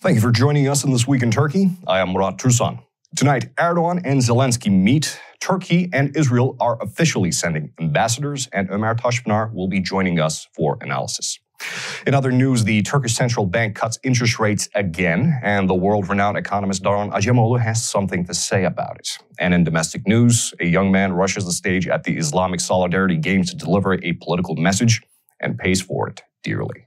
Thank you for joining us in This Week in Turkey. I am Murat, Türsan. Tonight, Erdoğan and Zelensky meet. Turkey and Israel are officially sending ambassadors, and Ömer Taşpınar will be joining us for analysis. In other news, the Turkish Central Bank cuts interest rates again, and the world-renowned economist Daron Acemoğlu has something to say about it. And in domestic news, a young man rushes the stage at the Islamic Solidarity Games to deliver a political message and pays for it dearly.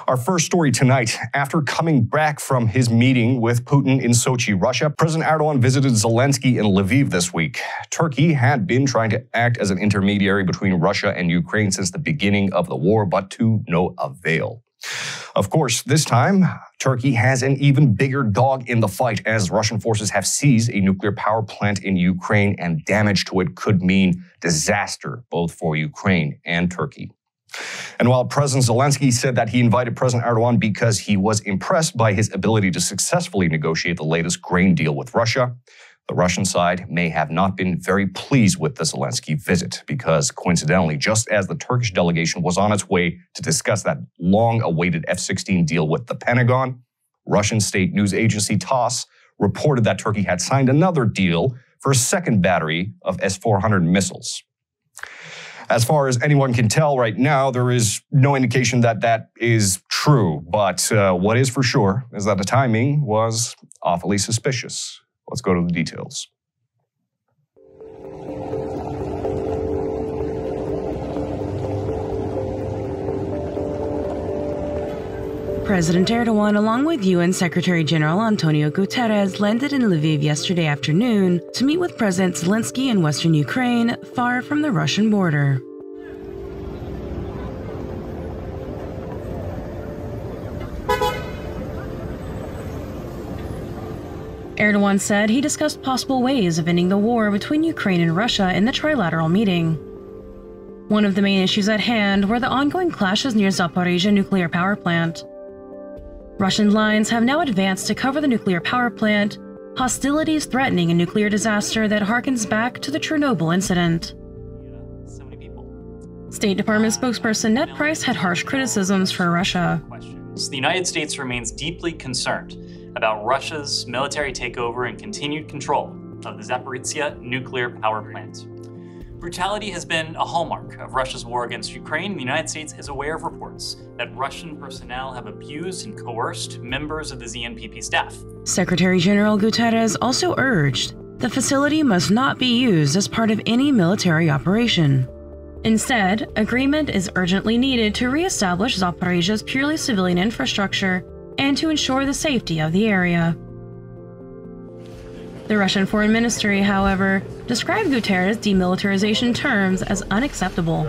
Our first story tonight, after coming back from his meeting with Putin in Sochi, Russia, President Erdoğan visited Zelensky in Lviv this week. Turkey had been trying to act as an intermediary between Russia and Ukraine since the beginning of the war, but to no avail. Of course, this time, Turkey has an even bigger dog in the fight as Russian forces have seized a nuclear power plant in Ukraine, and damage to it could mean disaster both for Ukraine and Turkey. And while President Zelensky said that he invited President Erdoğan because he was impressed by his ability to successfully negotiate the latest grain deal with Russia, the Russian side may have not been very pleased with the Zelensky visit because, coincidentally, just as the Turkish delegation was on its way to discuss that long-awaited F-16 deal with the Pentagon, Russian state news agency TASS reported that Turkey had signed another deal for a second battery of S-400 missiles. As far as anyone can tell right now, there is no indication that that is true. But what is for sure is that the timing was awfully suspicious. Let's go to the details. President Erdoğan, along with UN Secretary General Antonio Guterres, landed in Lviv yesterday afternoon to meet with President Zelensky in western Ukraine, far from the Russian border. Erdoğan said he discussed possible ways of ending the war between Ukraine and Russia in the trilateral meeting. One of the main issues at hand were the ongoing clashes near Zaporizhzhia nuclear power plant. Russian lines have now advanced to cover the nuclear power plant, hostilities threatening a nuclear disaster that harkens back to the Chernobyl incident. State Department spokesperson Ned Price had harsh criticisms for Russia. The United States remains deeply concerned about Russia's military takeover and continued control of the Zaporizhzhia nuclear power plant. Brutality has been a hallmark of Russia's war against Ukraine, and the United States is aware of reports that Russian personnel have abused and coerced members of the ZNPP staff. Secretary General Guterres also urged the facility must not be used as part of any military operation. Instead, agreement is urgently needed to re-establish Zaporizhzhia's purely civilian infrastructure and to ensure the safety of the area. The Russian Foreign Ministry, however, described Guterres' demilitarization terms as unacceptable.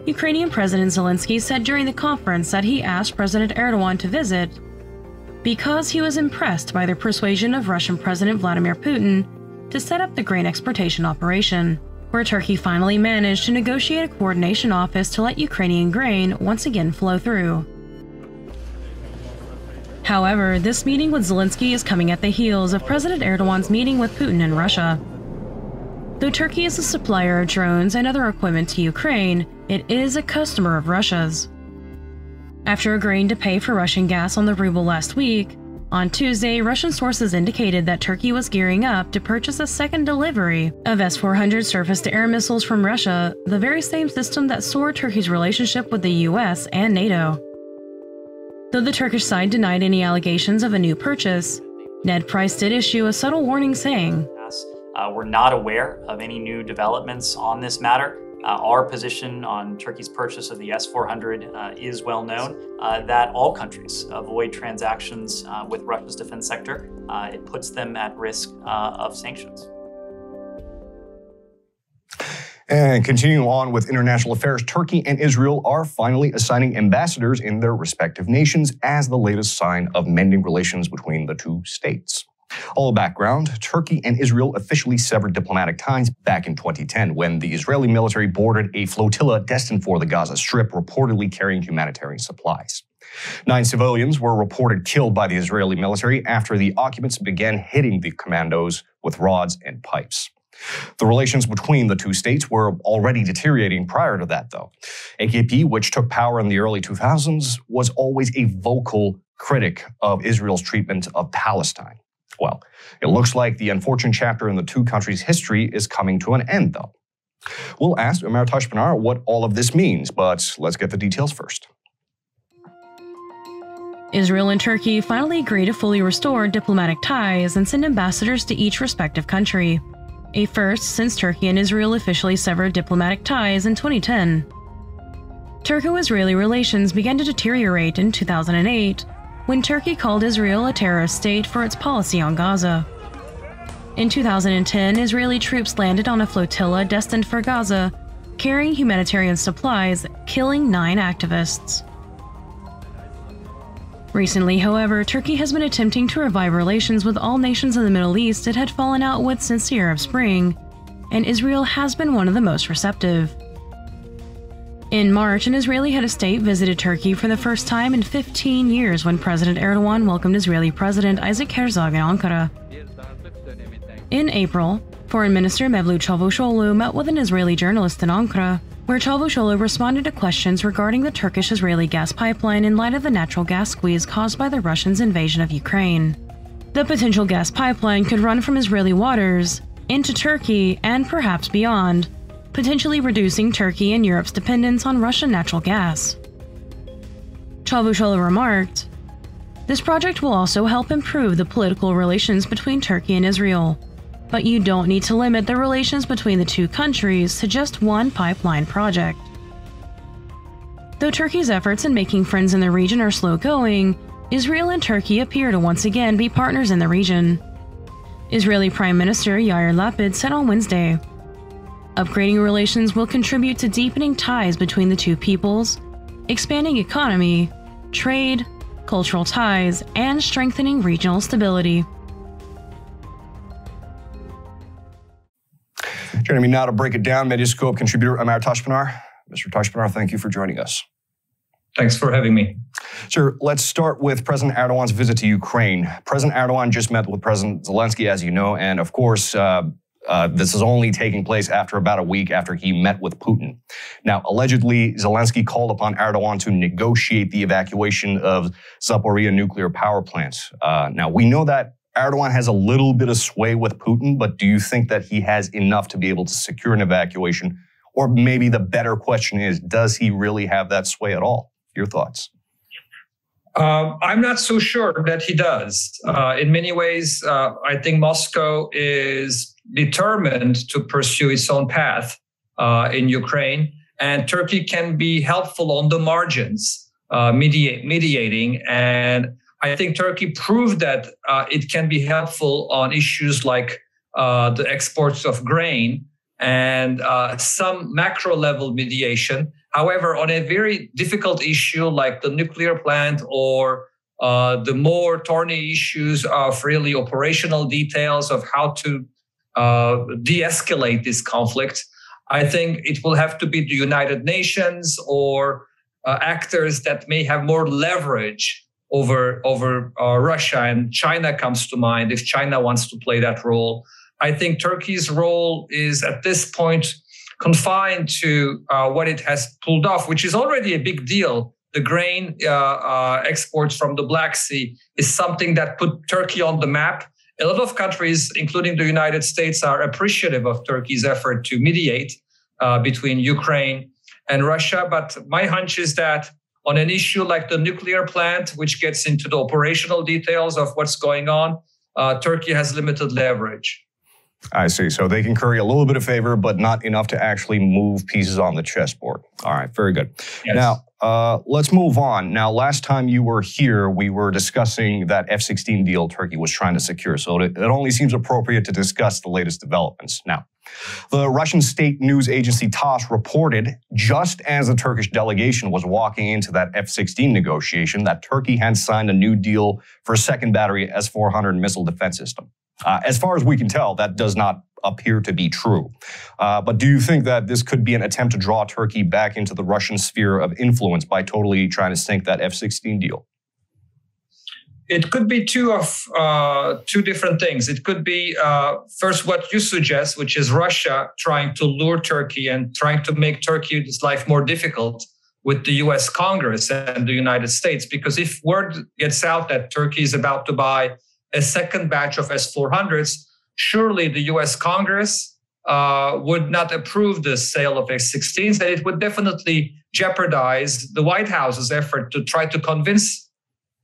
Ukrainian President Zelensky said during the conference that he asked President Erdoğan to visit because he was impressed by the persuasion of Russian President Vladimir Putin to set up the grain exportation operation, where Turkey finally managed to negotiate a coordination office to let Ukrainian grain once again flow through. However, this meeting with Zelensky is coming at the heels of President Erdoğan's meeting with Putin in Russia. Though Turkey is a supplier of drones and other equipment to Ukraine, it is a customer of Russia's. After agreeing to pay for Russian gas on the ruble last week, on Tuesday, Russian sources indicated that Turkey was gearing up to purchase a second delivery of S-400 surface-to-air missiles from Russia, the very same system that soured Turkey's relationship with the US and NATO. Though the Turkish side denied any allegations of a new purchase, Ned Price did issue a subtle warning saying, We're not aware of any new developments on this matter. Our position on Turkey's purchase of the S-400 is well known, that all countries avoid transactions with Russia's defense sector. It puts them at risk of sanctions. And continuing on with international affairs, Turkey and Israel are finally assigning ambassadors in their respective nations as the latest sign of mending relations between the two states. All background, Turkey and Israel officially severed diplomatic ties back in 2010 when the Israeli military boarded a flotilla destined for the Gaza Strip, reportedly carrying humanitarian supplies. 9 civilians were reported killed by the Israeli military after the occupants began hitting the commandos with rods and pipes. The relations between the two states were already deteriorating prior to that, though. AKP, which took power in the early 2000s, was always a vocal critic of Israel's treatment of Palestine. Well, it looks like the unfortunate chapter in the two countries' history is coming to an end, though. We'll ask Ömer Taşpınar what all of this means, but let's get the details first. Israel and Turkey finally agreed to fully restore diplomatic ties and send ambassadors to each respective country. A first since Turkey and Israel officially severed diplomatic ties in 2010. Turco-Israeli relations began to deteriorate in 2008 when Turkey called Israel a terrorist state for its policy on Gaza. In 2010, Israeli troops landed on a flotilla destined for Gaza, carrying humanitarian supplies, killing 9 activists. Recently, however, Turkey has been attempting to revive relations with all nations in the Middle East it had fallen out with since the Arab Spring, and Israel has been one of the most receptive. In March, an Israeli head of state visited Turkey for the first time in 15 years when President Erdoğan welcomed Israeli President Isaac Herzog in Ankara. In April, Foreign Minister Mevlut Çavuşoğlu met with an Israeli journalist in Ankara, where Çavuşoğlu responded to questions regarding the Turkish-Israeli gas pipeline in light of the natural gas squeeze caused by the Russians' invasion of Ukraine. The potential gas pipeline could run from Israeli waters into Turkey and perhaps beyond, potentially reducing Turkey and Europe's dependence on Russian natural gas. Çavuşoğlu remarked, "This project will also help improve the political relations between Turkey and Israel. But you don't need to limit the relations between the two countries to just one pipeline project." Though Turkey's efforts in making friends in the region are slow-going, Israel and Turkey appear to once again be partners in the region. Israeli Prime Minister Yair Lapid said on Wednesday, "Upgrading relations will contribute to deepening ties between the two peoples, expanding economy, trade, cultural ties, and strengthening regional stability." Joining me now to break it down, Medyascope contributor Ömer Taşpınar. Mr. Taşpınar, thank you for joining us. Thanks for having me. Sir, let's start with President Erdogan's visit to Ukraine. President Erdogan just met with President Zelensky, as you know, and of course, this is only taking place after about a week after he met with Putin. Now, allegedly, Zelensky called upon Erdogan to negotiate the evacuation of Zaporizhzhia nuclear power plant. Now, we know that Erdogan has a little bit of sway with Putin, but do you think that he has enough to be able to secure an evacuation? Or maybe the better question is, does he really have that sway at all? Your thoughts? I'm not so sure that he does. In many ways, I think Moscow is determined to pursue its own path in Ukraine, and Turkey can be helpful on the margins, mediating. And I think Turkey proved that it can be helpful on issues like the exports of grain and some macro level mediation. However, on a very difficult issue like the nuclear plant or the more thorny issues of really operational details of how to de-escalate this conflict, I think it will have to be the United Nations or actors that may have more leverage over Russia, and China comes to mind if China wants to play that role. I think Turkey's role is at this point confined to what it has pulled off, which is already a big deal. The grain exports from the Black Sea is something that put Turkey on the map. A lot of countries, including the United States, are appreciative of Turkey's effort to mediate between Ukraine and Russia. But my hunch is that on an issue like the nuclear plant, which gets into the operational details of what's going on, Turkey has limited leverage. I see. So they can curry a little bit of favor, but not enough to actually move pieces on the chessboard. All right, very good. Yes. Now, let's move on. Now, last time you were here, we were discussing that F-16 deal Turkey was trying to secure. So it only seems appropriate to discuss the latest developments. Now, the Russian state news agency TASS reported, just as the Turkish delegation was walking into that F-16 negotiation, that Turkey had signed a new deal for a second battery S-400 missile defense system. As far as we can tell, that does not appear to be true. But do you think that this could be an attempt to draw Turkey back into the Russian sphere of influence by totally trying to sink that F-16 deal? It could be two different things. It could be first what you suggest, which is Russia trying to lure Turkey and trying to make Turkey's life more difficult with the U.S. Congress and the United States. Because if word gets out that Turkey is about to buy a second batch of S-400s, surely the U.S. Congress would not approve the sale of F-16s, and it would definitely jeopardize the White House's effort to try to convince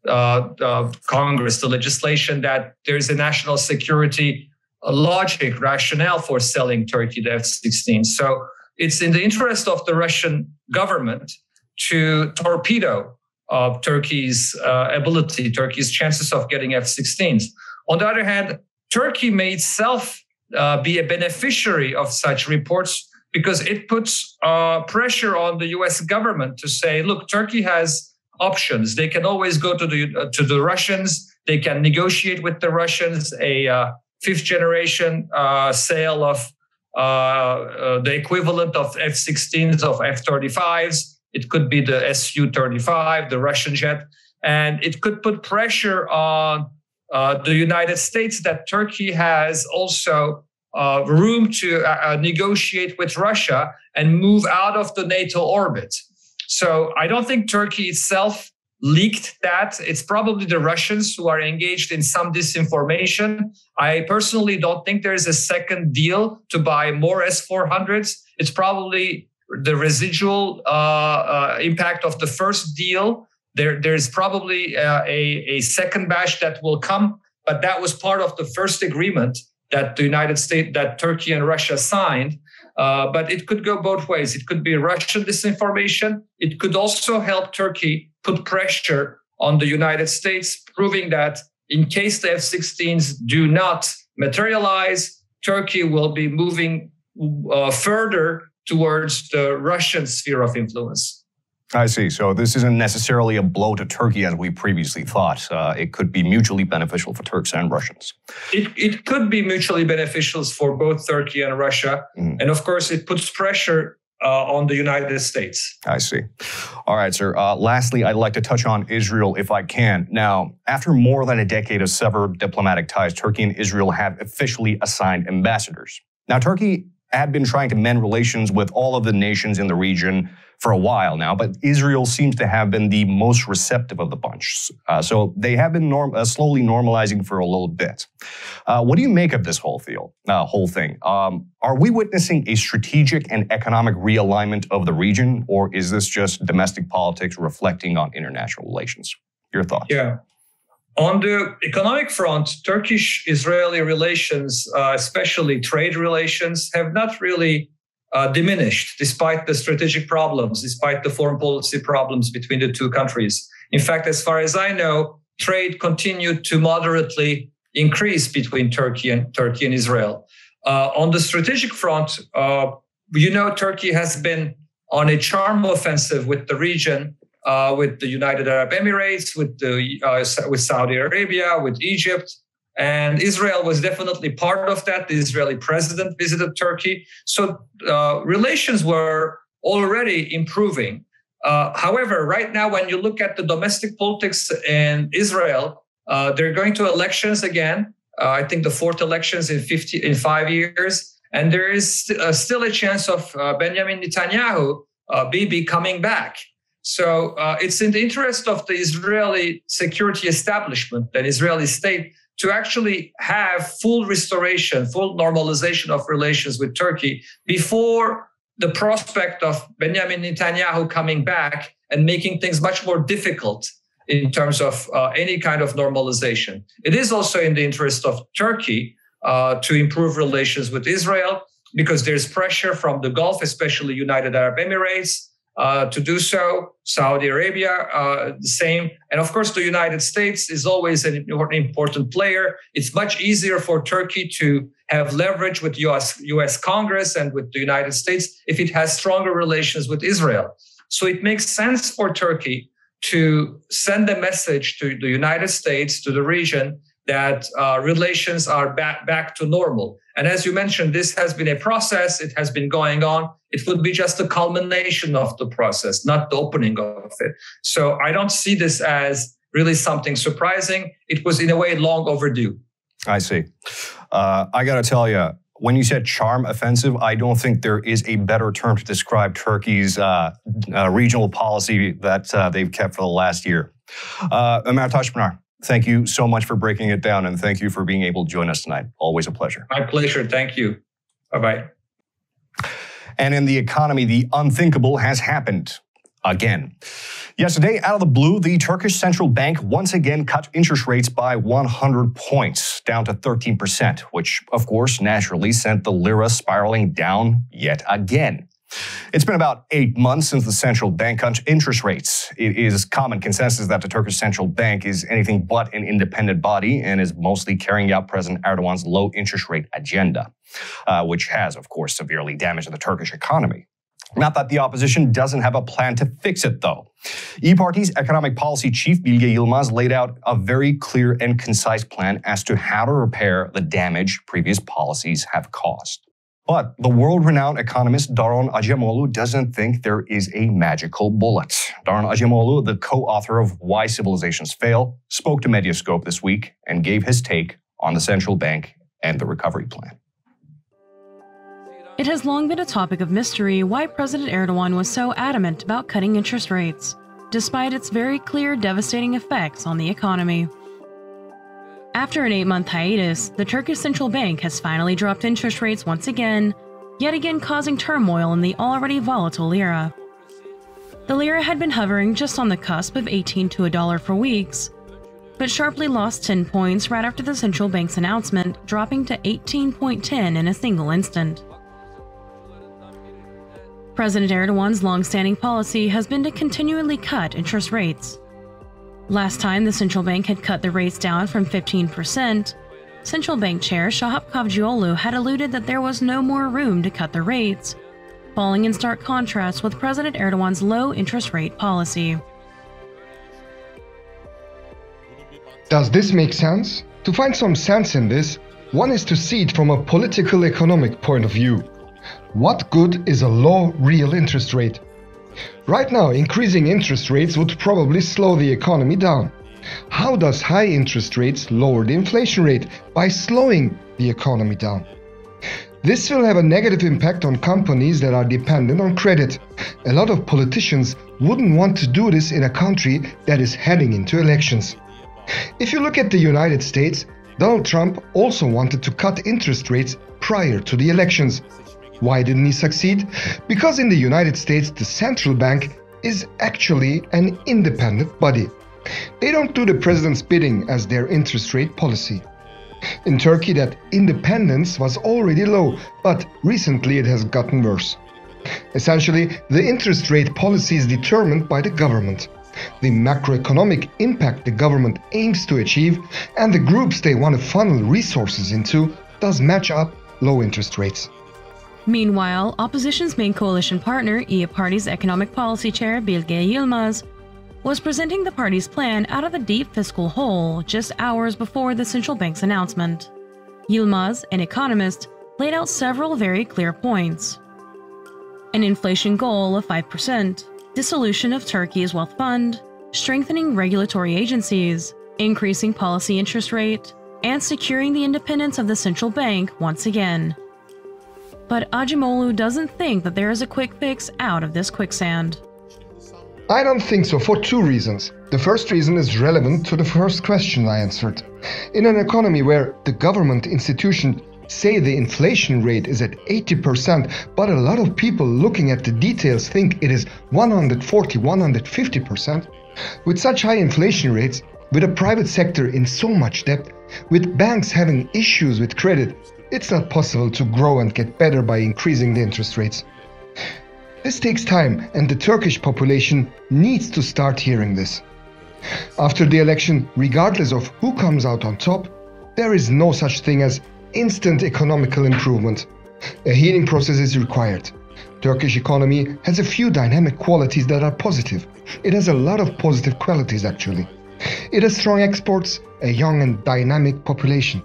Congress, the legislation, that there's a national security logic, rationale for selling Turkey the F-16. So it's in the interest of the Russian government to torpedo Turkey's ability, Turkey's chances of getting F-16s. On the other hand, Turkey may itself be a beneficiary of such reports because it puts pressure on the U.S. government to say, look, Turkey has options. They can always go to the Russians. They can negotiate with the Russians a fifth generation sale of the equivalent of F-16s, of F-35s. It could be the Su-35, the Russian jet. And it could put pressure on the United States that Turkey has also room to negotiate with Russia and move out of the NATO orbit. So I don't think Turkey itself leaked that. It's probably the Russians who are engaged in some disinformation. I personally don't think there is a second deal to buy more S-400s. It's probably the residual impact of the first deal. There's probably a second batch that will come, but that was part of the first agreement that the United States, that Turkey and Russia signed. But it could go both ways. It could be Russian disinformation. It could also help Turkey put pressure on the United States, proving that in case the F-16s do not materialize, Turkey will be moving further towards the Russian sphere of influence. I see. So this isn't necessarily a blow to Turkey as we previously thought. It could be mutually beneficial for Turks and Russians. It could be mutually beneficial for both Turkey and Russia. Mm. And of course, it puts pressure on the United States. I see. All right, sir. Lastly, I'd like to touch on Israel if I can. Now, after more than a decade of severed diplomatic ties, Turkey and Israel have officially assigned ambassadors. Now, Turkey had been trying to mend relations with all of the nations in the region for a while now, but Israel seems to have been the most receptive of the bunch. So they have been slowly normalizing for a little bit. What do you make of this whole thing? Are we witnessing a strategic and economic realignment of the region, or is this just domestic politics reflecting on international relations? Your thoughts? Yeah. On the economic front, Turkish-Israeli relations, especially trade relations, have not really diminished despite the strategic problems, despite the foreign policy problems between the two countries. In fact, as far as I know, trade continued to moderately increase between Turkey and Israel. On the strategic front, Turkey has been on a charm offensive with the region, with the United Arab Emirates, with Saudi Arabia, with Egypt. And Israel was definitely part of that. The Israeli president visited Turkey. So relations were already improving. However, right now, when you look at the domestic politics in Israel, they're going to elections again. I think the fourth elections in 5 years. And there is still a chance of Benjamin Netanyahu, Bibi, coming back. So it's in the interest of the Israeli security establishment, the Israeli state, to actually have full restoration, full normalization of relations with Turkey before the prospect of Benjamin Netanyahu coming back and making things much more difficult in terms of any kind of normalization. It is also in the interest of Turkey to improve relations with Israel because there's pressure from the Gulf, especially United Arab Emirates, to do so. Saudi Arabia, the same. And of course, the United States is always an important player. It's much easier for Turkey to have leverage with US Congress and with the United States if it has stronger relations with Israel. So it makes sense for Turkey to send a message to the United States, to the region, that relations are back to normal. And as you mentioned, this has been a process. It has been going on. It would be just the culmination of the process, not the opening of it. So I don't see this as really something surprising. It was in a way long overdue. I see. I got to tell you, when you said charm offensive, I don't think there is a better term to describe Turkey's regional policy that they've kept for the last year. Ömer Taşpınar, thank you so much for breaking it down, and thank you for being able to join us tonight. Always a pleasure. My pleasure. Thank you. Bye-bye. And in the economy, the unthinkable has happened again. Yesterday, out of the blue, the Turkish Central Bank once again cut interest rates by 100 points, down to 13%, which, of course, naturally sent the lira spiraling down yet again. It's been about 8 months since the central bank cut interest rates. It is common consensus that the Turkish Central Bank is anything but an independent body and is mostly carrying out President Erdogan's low interest rate agenda, which has, of course, severely damaged the Turkish economy. Not that the opposition doesn't have a plan to fix it, though. İYİ Parti's economic policy chief Bilge Yilmaz laid out a very clear and concise plan as to how to repair the damage previous policies have caused. But the world-renowned economist Daron Acemoğlu doesn't think there is a magical bullet. Daron Acemoğlu, the co-author of Why Civilizations Fail, spoke to Medyascope this week and gave his take on the central bank and the recovery plan. It has long been a topic of mystery why President Erdogan was so adamant about cutting interest rates, despite its very clear devastating effects on the economy. After an 8-month hiatus, the Turkish Central Bank has finally dropped interest rates once again, yet again causing turmoil in the already volatile lira. The lira had been hovering just on the cusp of 18 to $1 for weeks, but sharply lost 10 points right after the central bank's announcement, dropping to 18.10 in a single instant. President Erdogan's long-standing policy has been to continually cut interest rates. Last time the central bank had cut the rates down from 15%, Central Bank Chair Şahap Kavcıoğlu had alluded that there was no more room to cut the rates, falling in stark contrast with President Erdogan's low interest rate policy. Does this make sense? To find some sense in this, one is to see it from a political economic point of view. What good is a low real interest rate? Right now, increasing interest rates would probably slow the economy down. How does high interest rates lower the inflation rate? By slowing the economy down. This will have a negative impact on companies that are dependent on credit. A lot of politicians wouldn't want to do this in a country that is heading into elections. If you look at the United States, Donald Trump also wanted to cut interest rates prior to the elections. Why didn't he succeed? Because in the United States, the central bank is actually an independent body. They don't do the president's bidding as their interest rate policy. In Turkey, that independence was already low, but recently it has gotten worse. Essentially, the interest rate policy is determined by the government. The macroeconomic impact the government aims to achieve and the groups they want to funnel resources into does match up low interest rates. Meanwhile, opposition's main coalition partner, İYİ Parti's economic policy chair Bilge Yilmaz, was presenting the party's plan out of a deep fiscal hole just hours before the central bank's announcement. Yilmaz, an economist, laid out several very clear points. An inflation goal of 5%, dissolution of Turkey's wealth fund, strengthening regulatory agencies, increasing policy interest rate, and securing the independence of the central bank once again. But Acemoğlu doesn't think that there is a quick fix out of this quicksand. I don't think so for two reasons. The first reason is relevant to the first question I answered. In an economy where the government institutions say the inflation rate is at 80%, but a lot of people looking at the details think it is 140, 150%, with such high inflation rates, with a private sector in so much debt, with banks having issues with credit, it's not possible to grow and get better by increasing the interest rates. This takes time, and the Turkish population needs to start hearing this. After the election, regardless of who comes out on top, there is no such thing as instant economical improvement. A healing process is required. Turkish economy has a few dynamic qualities that are positive. It has a lot of positive qualities actually. It has strong exports, a young and dynamic population.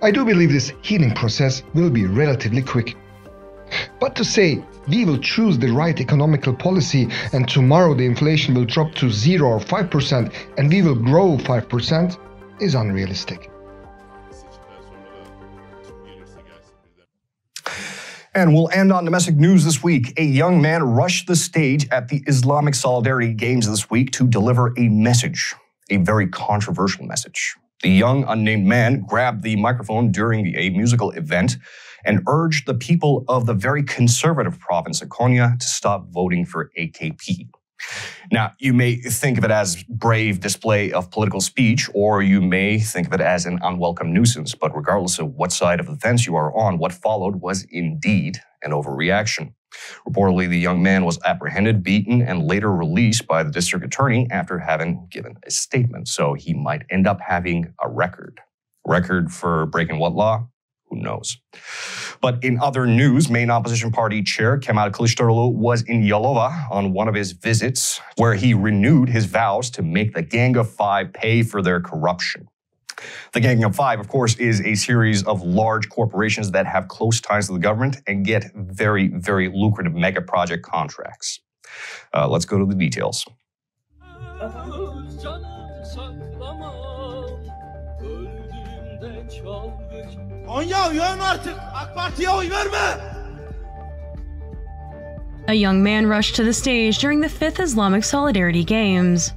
I do believe this healing process will be relatively quick. But to say we will choose the right economical policy and tomorrow the inflation will drop to 0 or 5% and we will grow 5% is unrealistic. And we'll end on domestic news this week. A young man rushed the stage at the Islamic Solidarity Games this week to deliver a message, a very controversial message. The young, unnamed man grabbed the microphone during a musical event and urged the people of the very conservative province of Konya to stop voting for AKP. Now, you may think of it as brave display of political speech, or you may think of it as an unwelcome nuisance. But regardless of what side of the fence you are on, what followed was indeed an overreaction. Reportedly, the young man was apprehended, beaten, and later released by the district attorney after having given a statement. So he might end up having a record. Record for breaking what law? Who knows? But in other news, main opposition party chair Kemal Kılıçdaroğlu was in Yalova on one of his visits, where he renewed his vows to make the Gang of Five pay for their corruption. The Gang of Five, of course, is a series of large corporations that have close ties to the government and get very, very lucrative mega project contracts. Let's go to the details. A young man rushed to the stage during the 5th Islamic Solidarity Games.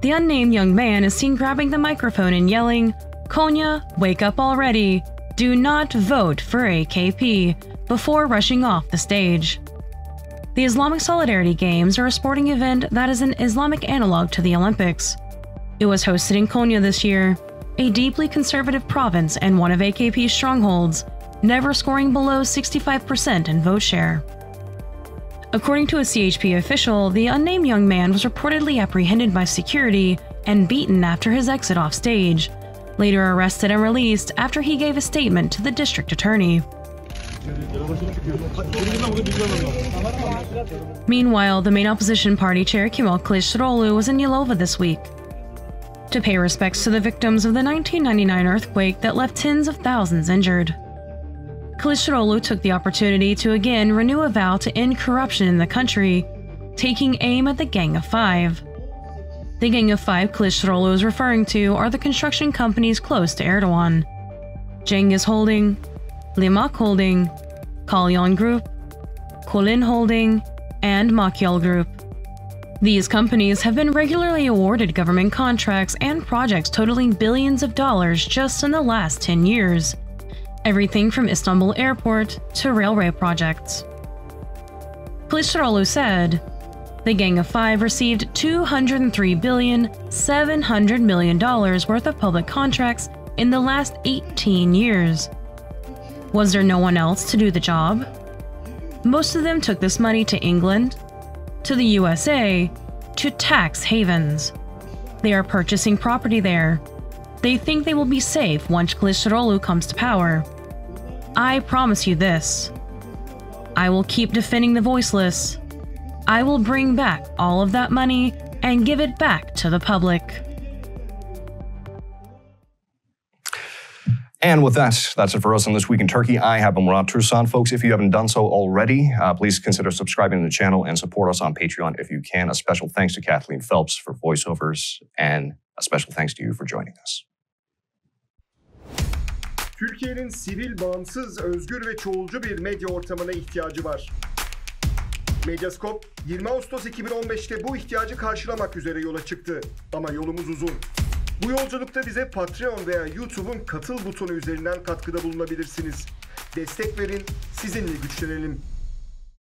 The unnamed young man is seen grabbing the microphone and yelling, "Konya, wake up already! Do not vote for AKP," before rushing off the stage. The Islamic Solidarity Games are a sporting event that is an Islamic analog to the Olympics. It was hosted in Konya this year, a deeply conservative province and one of AKP's strongholds, never scoring below 65% in vote share. According to a CHP official, the unnamed young man was reportedly apprehended by security and beaten after his exit off stage, later arrested and released after he gave a statement to the district attorney. Meanwhile, the main opposition party chair Kemal Kılıçdaroğlu was in Yalova this week to pay respects to the victims of the 1999 earthquake that left tens of thousands injured. Kılıçdaroğlu took the opportunity to again renew a vow to end corruption in the country, taking aim at the Gang of Five. The Gang of Five Kılıçdaroğlu is referring to are the construction companies close to Erdoğan: Cengiz Holding, Limak Holding, Kalyan Group, Kolin Holding, and Makyal Group. These companies have been regularly awarded government contracts and projects totaling billions of dollars just in the last 10 years. Everything from Istanbul Airport to railway projects. Kılıçdaroğlu said, the Gang of Five received $203.7 billion worth of public contracts in the last 18 years. Was there no one else to do the job? Most of them took this money to England, to the USA, to tax havens. They are purchasing property there. They think they will be safe once Kılıçdaroğlu comes to power. I promise you this. I will keep defending the voiceless. I will bring back all of that money and give it back to the public. And with that, that's it for us on This Week in Turkey. I have been Murat, Türsan. Folks, if you haven't done so already, please consider subscribing to the channel and support us on Patreon if you can. A special thanks to Kathleen Phelps for voiceovers, and a special thanks to you for joining us. Türkiye'nin sivil, bağımsız, özgür ve çoğulcu bir medya ortamına ihtiyacı var. Medyascope, 20 Ağustos 2015'te bu ihtiyacı karşılamak üzere yola çıktı. Ama yolumuz uzun. Bu yolculukta bize Patreon veya YouTube'un katıl butonu üzerinden katkıda bulunabilirsiniz. Destek verin, sizinle güçlenelim.